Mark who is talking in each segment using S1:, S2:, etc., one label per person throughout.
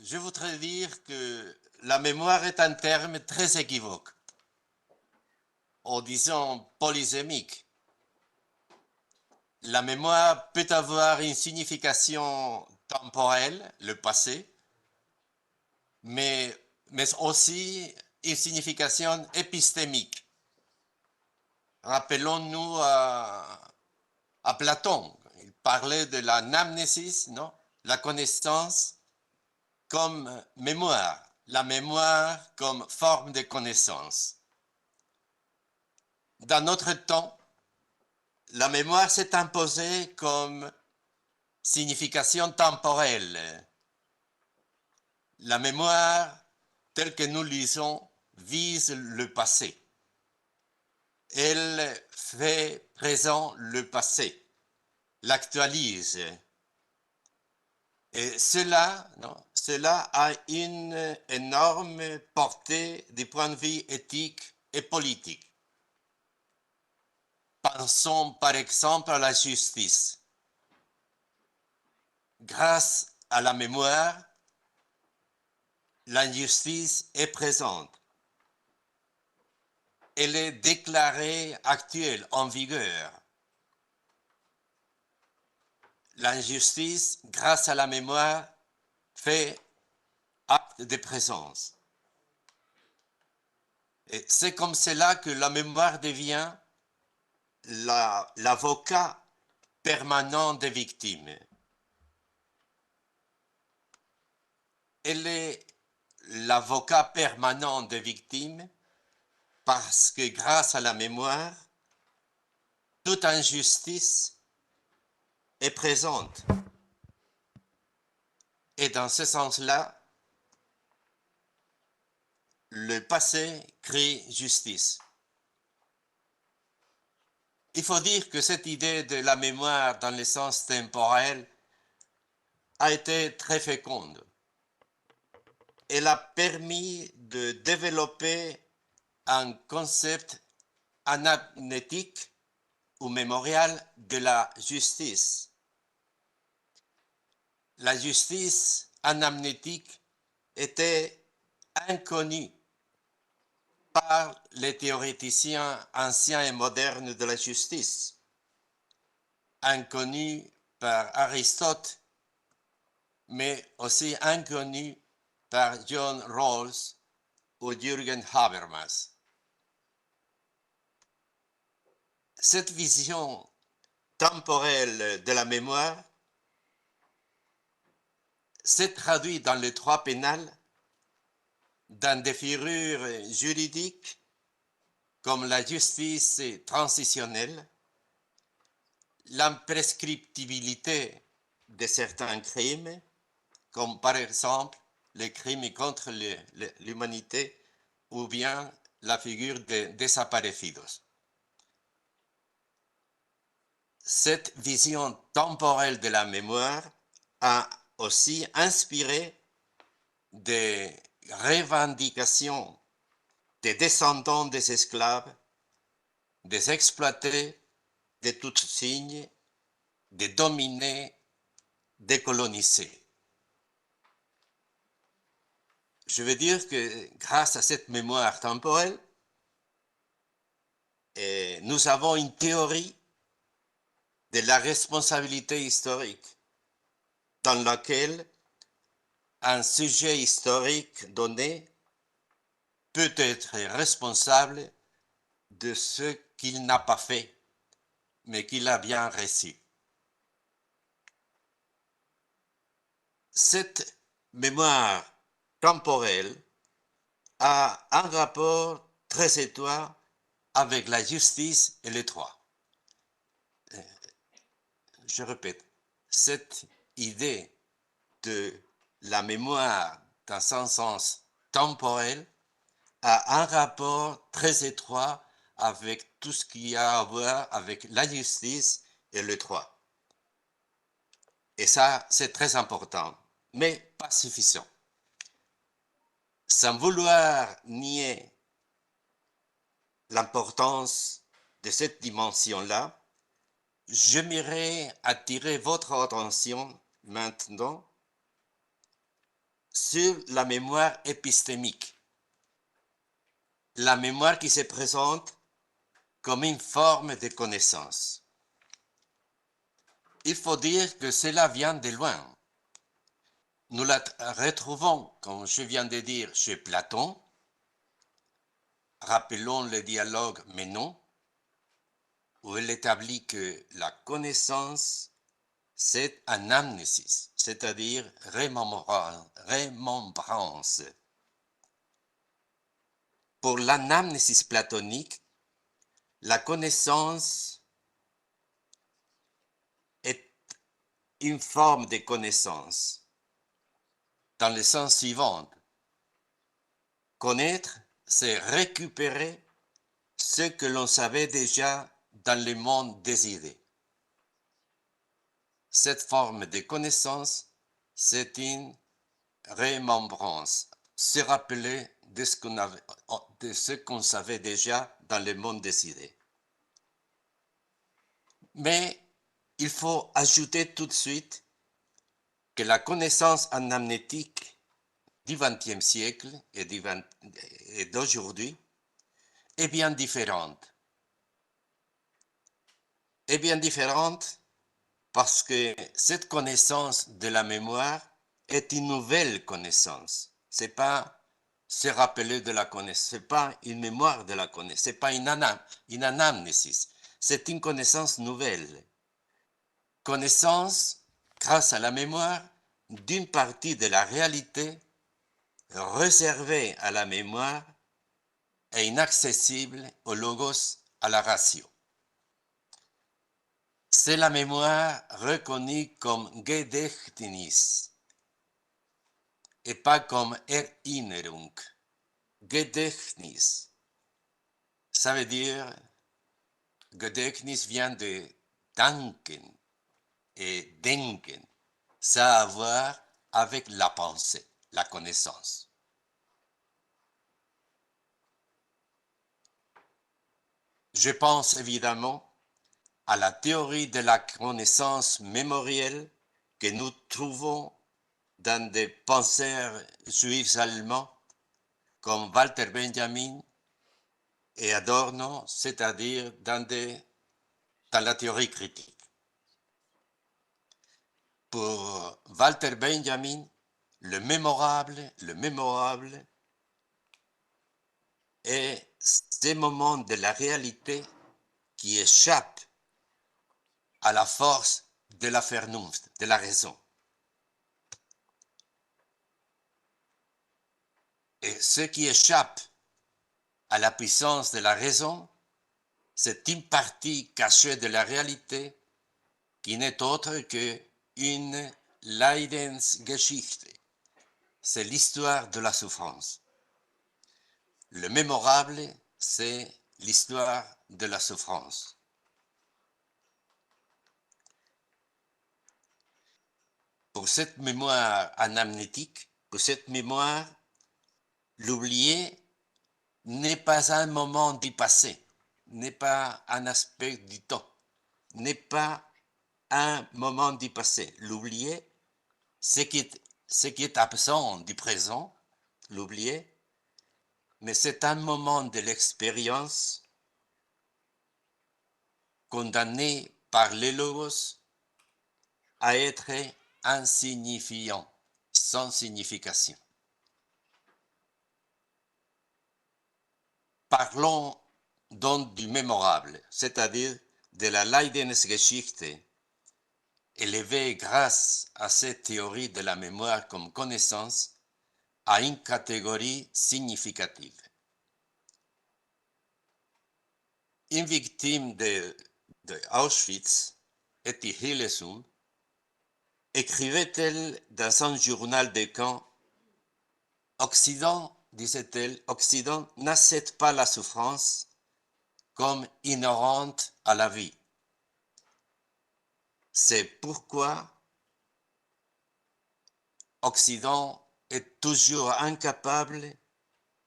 S1: je voudrais dire que la mémoire est un terme très équivoque, en disant polysémique. La mémoire peut avoir une signification temporelle, le passé, mais, aussi une signification épistémique. Rappelons-nous à Platon, il parlait de la namnésis, non? La connaissance comme mémoire, la mémoire comme forme de connaissance. Dans notre temps, la mémoire s'est imposée comme signification temporelle. La mémoire, telle que nous lisons, vise le passé. Elle fait présent le passé, l'actualise. Et cela a une énorme portée du point de vue éthique et politique. Pensons par exemple à la justice. Grâce à la mémoire, l'injustice est présente. Elle est déclarée actuelle, en vigueur. L'injustice, grâce à la mémoire, fait acte de présence. Et c'est comme cela que la mémoire devient l'avocat permanent des victimes. Elle est l'avocat permanent des victimes parce que grâce à la mémoire, toute injustice est présente. Et dans ce sens-là, le passé crée justice. Il faut dire que cette idée de la mémoire dans le sens temporel a été très féconde. Elle a permis de développer un concept anamnétique ou mémorial de la justice. La justice anamnétique était inconnue par les théoréticiens anciens et modernes de la justice, inconnue par Aristote, mais aussi inconnue par John Rawls ou Jürgen Habermas. Cette vision temporelle de la mémoire s'est traduite dans le droit pénal dans des figures juridiques comme la justice transitionnelle, l'imprescriptibilité de certains crimes, comme par exemple les crimes contre l'humanité ou bien la figure des desaparecidos. Cette vision temporelle de la mémoire a aussi inspiré des revendications des descendants des esclaves, des exploités, de tous signes, des dominés, des colonisés. Je veux dire que grâce à cette mémoire temporelle, nous avons une théorie de la responsabilité historique dans laquelle un sujet historique donné peut être responsable de ce qu'il n'a pas fait, mais qu'il a bien reçu. Cette mémoire temporelle a un rapport très étroit avec la justice et les droits. Je répète, cette idée de la mémoire dans un sens temporel a un rapport très étroit avec tout ce qui a à voir avec la justice et le droit. Et ça, c'est très important, mais pas suffisant. Sans vouloir nier l'importance de cette dimension-là, j'aimerais attirer votre attention maintenant sur la mémoire épistémique, la mémoire qui se présente comme une forme de connaissance. Il faut dire que cela vient de loin. Nous la retrouvons, comme je viens de dire, chez Platon. Rappelons le dialogue Ménon, où il établit que la connaissance, c'est anamnésis, c'est-à-dire remembrance. Pour l'anamnésis platonique, la connaissance est une forme de connaissance, dans le sens suivant. Connaître, c'est récupérer ce que l'on savait déjà dans le monde des idées. Cette forme de connaissance, c'est une remembrance, se rappeler de ce qu'on savait déjà dans le monde des idées. Mais il faut ajouter tout de suite que la connaissance anamnétique du XXe siècle et d'aujourd'hui est bien différente. Est bien différente parce que cette connaissance de la mémoire est une nouvelle connaissance. C'est pas se rappeler de la connaissance, c'est pas une mémoire de la connaissance, c'est pas une anamnésis, c'est une connaissance nouvelle. Connaissance, grâce à la mémoire, d'une partie de la réalité réservée à la mémoire et inaccessible au logos, à la ratio. C'est la mémoire reconnue comme Gedächtnis et pas comme Erinnerung. Gedächtnis, ça veut dire, Gedächtnis vient de danken et denken. Ça a à voir avec la pensée, la connaissance. Je pense évidemment à la théorie de la connaissance mémorielle que nous trouvons dans des penseurs juifs allemands comme Walter Benjamin et Adorno, c'est-à-dire dans la théorie critique. Pour Walter Benjamin, le mémorable est ces moments de la réalité qui échappent à la force de la Vernunft, de la raison. Et ce qui échappe à la puissance de la raison, c'est une partie cachée de la réalité qui n'est autre qu'une Leidensgeschichte. C'est l'histoire de la souffrance. Le mémorable, c'est l'histoire de la souffrance. Pour cette mémoire anamnétique, pour cette mémoire, l'oublié n'est pas un moment du passé, n'est pas un aspect du temps, n'est pas un moment du passé. L'oublié, ce qui est absent du présent, l'oublié, mais c'est un moment de l'expérience condamné par les logos à être insignifiant, sans signification. Parlons donc du mémorable, c'est-à-dire de la Leidensgeschichte, élevée grâce à cette théorie de la mémoire comme connaissance à une catégorie significative. Une victime de Auschwitz, Etty Hillesum, écrivait-elle dans son journal de camp, Occident, disait-elle, Occident n'accepte pas la souffrance comme inhérente à la vie. C'est pourquoi Occident est toujours incapable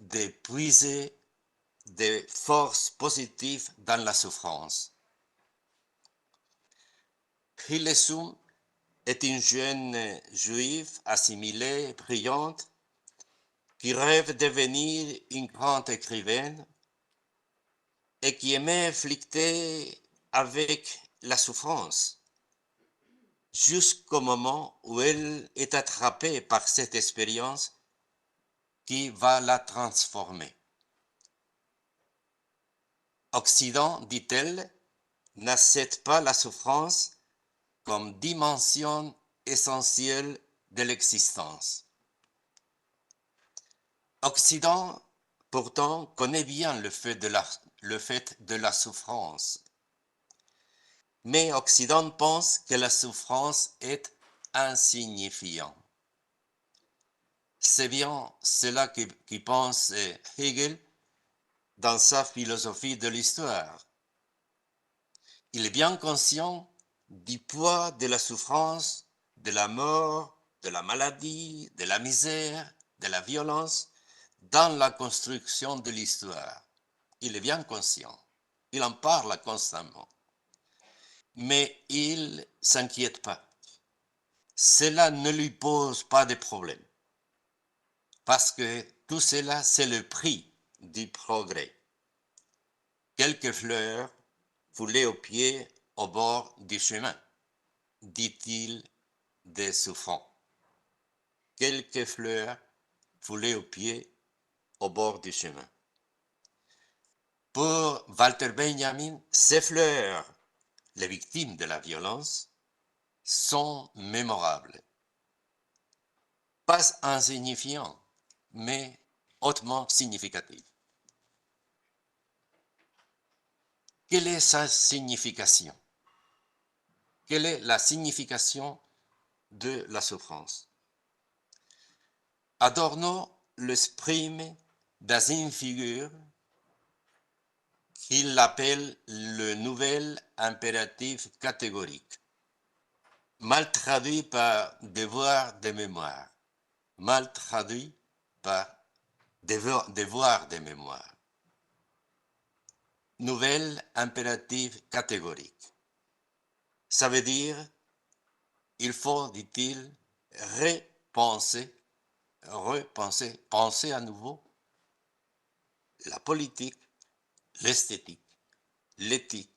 S1: de puiser des forces positives dans la souffrance. Hillesum est une jeune juive assimilée, brillante, qui rêve de devenir une grande écrivaine et qui aimait flirter avec la souffrance, jusqu'au moment où elle est attrapée par cette expérience qui va la transformer. Occident, dit-elle, n'accepte pas la souffrance comme dimension essentielle de l'existence. Occident, pourtant, connaît bien le fait de la souffrance. Mais Occident pense que la souffrance est insignifiante. C'est bien cela qui pense Hegel dans sa philosophie de l'histoire. Il est bien conscient du poids de la souffrance, de la mort, de la maladie, de la misère, de la violence dans la construction de l'histoire. Il est bien conscient. Il en parle constamment. Mais il ne s'inquiète pas. Cela ne lui pose pas de problème. Parce que tout cela, c'est le prix du progrès. Quelques fleurs foulées aux pieds au bord du chemin, dit-il des souffrants. Quelques fleurs foulées aux pieds au bord du chemin. Pour Walter Benjamin, ces fleurs, les victimes de la violence, sont mémorables. Pas insignifiants, mais hautement significatifs. Quelle est sa signification? Quelle est la signification de la souffrance? Adorno l'exprime dans une figure qu'il appelle le nouvel impératif catégorique, mal traduit par devoir de mémoire, mal traduit par devoir de mémoire. Nouvel impératif catégorique. Ça veut dire, il faut, dit-il, repenser, penser à nouveau la politique, l'esthétique, l'éthique,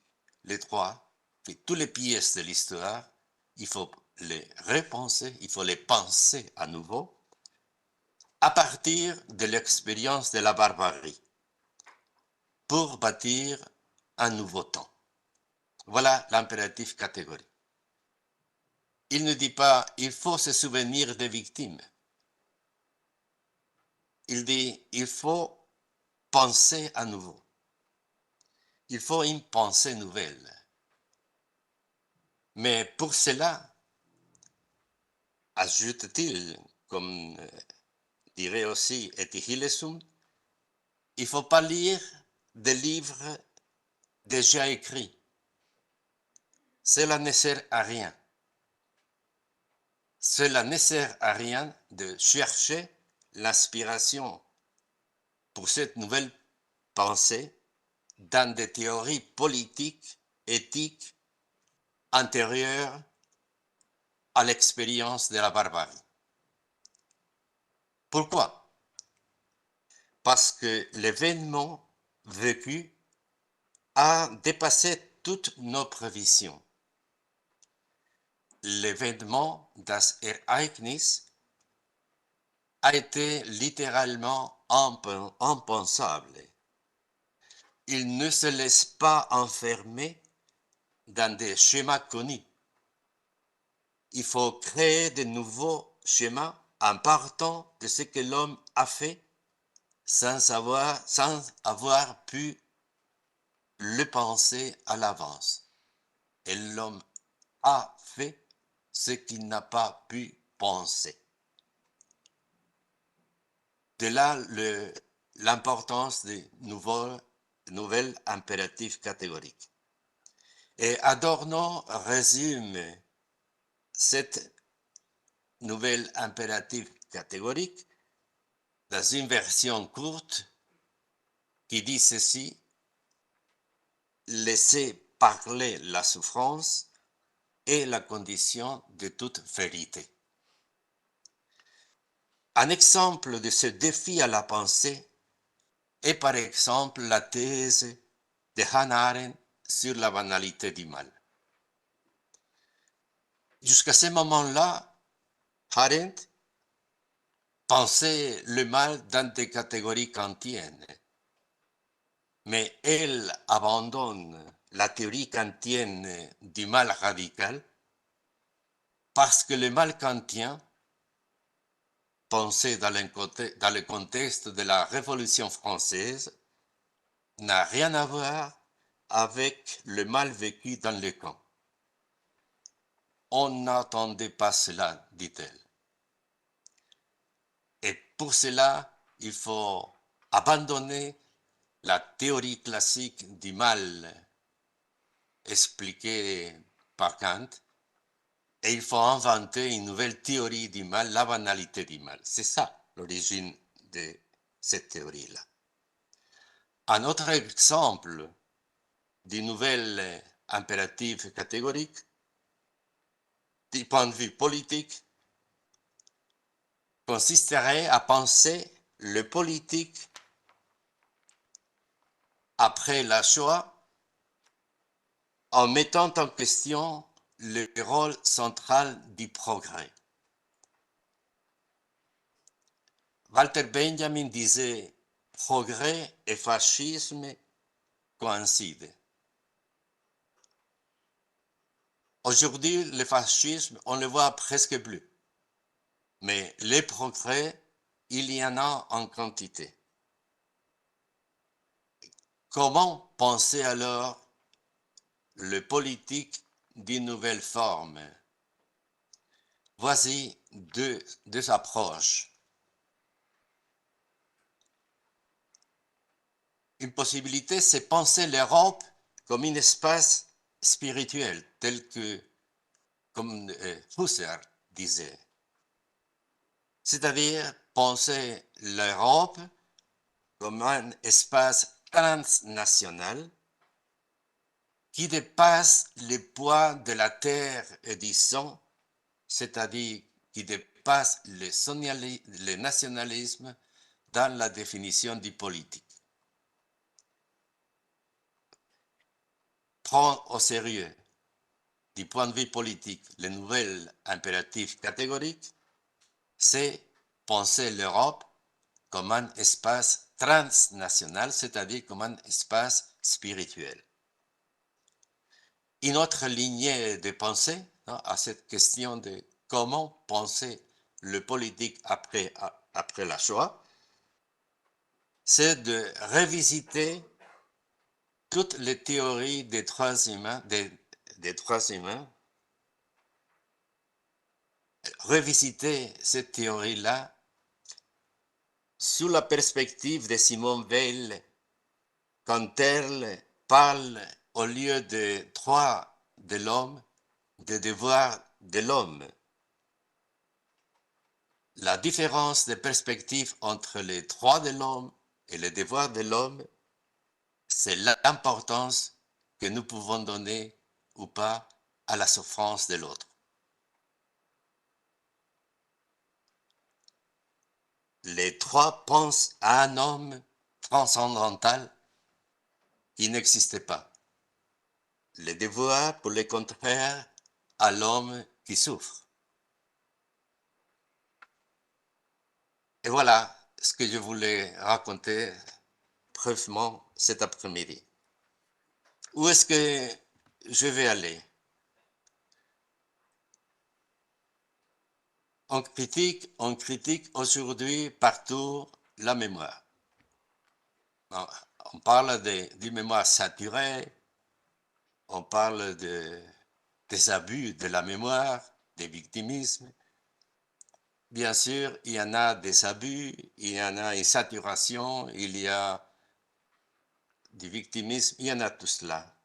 S1: les droits, et toutes les pièces de l'histoire, il faut les repenser, il faut les penser à nouveau, à partir de l'expérience de la barbarie, pour bâtir un nouveau temps. Voilà l'impératif catégorique. Il ne dit pas, il faut se souvenir des victimes. Il dit, il faut penser à nouveau. Il faut une pensée nouvelle. Mais pour cela, ajoute-t-il, comme dirait aussi Etty Hillesum, il ne faut pas lire des livres déjà écrits. Cela ne sert à rien. Cela ne sert à rien de chercher l'inspiration pour cette nouvelle pensée dans des théories politiques, éthiques, antérieures à l'expérience de la barbarie. Pourquoi? Parce que l'événement vécu a dépassé toute notre vision. L'événement, das Ereignis, a été littéralement impensable. Il ne se laisse pas enfermer dans des schémas connus. Il faut créer de nouveaux schémas en partant de ce que l'homme a fait sans avoir pu le penser à l'avance. Et l'homme a fait ce qu'il n'a pas pu penser. De là l'importance des nouvelles impératifs catégoriques. Et Adorno résume cette nouvelle impératif catégorique dans une version courte qui dit ceci: laissez parler la souffrance est la condition de toute vérité. Un exemple de ce défi à la pensée est par exemple la thèse de Hannah Arendt sur la banalité du mal. Jusqu'à ce moment-là, Arendt pensait le mal dans des catégories kantiennes, mais elle abandonne la théorie kantienne du mal radical parce que le mal kantien, pensé dans le contexte de la Révolution française, n'a rien à voir avec le mal vécu dans le camp. On n'attendait pas cela, dit-elle. Et pour cela, il faut abandonner la théorie classique du mal expliquée par Kant, et il faut inventer une nouvelle théorie du mal, la banalité du mal. C'est ça l'origine de cette théorie-là. Un autre exemple du nouvel impératif catégorique, du point de vue politique, consisterait à penser le politique après la Shoah en mettant en question le rôle central du progrès. Walter Benjamin disait « Progrès et fascisme coïncident ». Aujourd'hui, le fascisme, on le voit presque plus. Mais les progrès, il y en a en quantité. Comment penser alors le politique d'une nouvelle forme? Voici deux approches. Une possibilité, c'est penser l'Europe comme un espace spirituel, tel que, comme Husserl disait. C'est-à-dire penser l'Europe comme un espace transnational qui dépasse le poids de la terre et du sang, c'est-à-dire qui dépasse le nationalisme dans la définition du politique. Prendre au sérieux, du point de vue politique, le nouvel impératif catégorique, c'est penser l'Europe comme un espace transnational, c'est-à-dire comme un espace spirituel. Une autre lignée de pensée à cette question de comment penser le politique après la Shoah, c'est de revisiter toutes les théories des droits humains, revisiter cette théorie-là sous la perspective de Simone Veil, quand elle parle au lieu de droits de l'homme, de devoirs de l'homme. La différence de perspective entre les droits de l'homme et les devoirs de l'homme, c'est l'importance que nous pouvons donner ou pas à la souffrance de l'autre. Les trois pensent à un homme transcendantal qui n'existait pas. Les devoirs, pour le contraire, à l'homme qui souffre. Et voilà ce que je voulais raconter brièvement cet après-midi. Où est-ce que je vais aller? On critique aujourd'hui partout la mémoire. On parle d'une mémoire saturée, on parle des abus de la mémoire, des victimismes. Bien sûr, il y en a des abus, il y en a une saturation, il y a du victimisme, il y en a tout cela.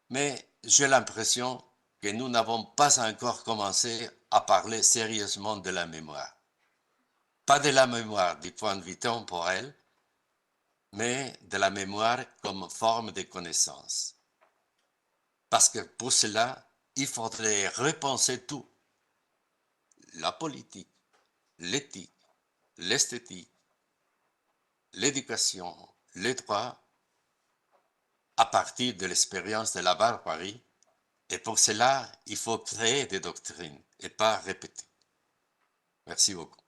S1: Mais j'ai l'impression que nous n'avons pas encore commencé à parler sérieusement de la mémoire. Pas de la mémoire du point de vue temporel, mais de la mémoire comme forme de connaissance. Parce que pour cela, il faudrait repenser tout, la politique, l'éthique, l'esthétique, l'éducation, les droits, à partir de l'expérience de la barbarie. Et pour cela, il faut créer des doctrines et pas répéter. Merci beaucoup.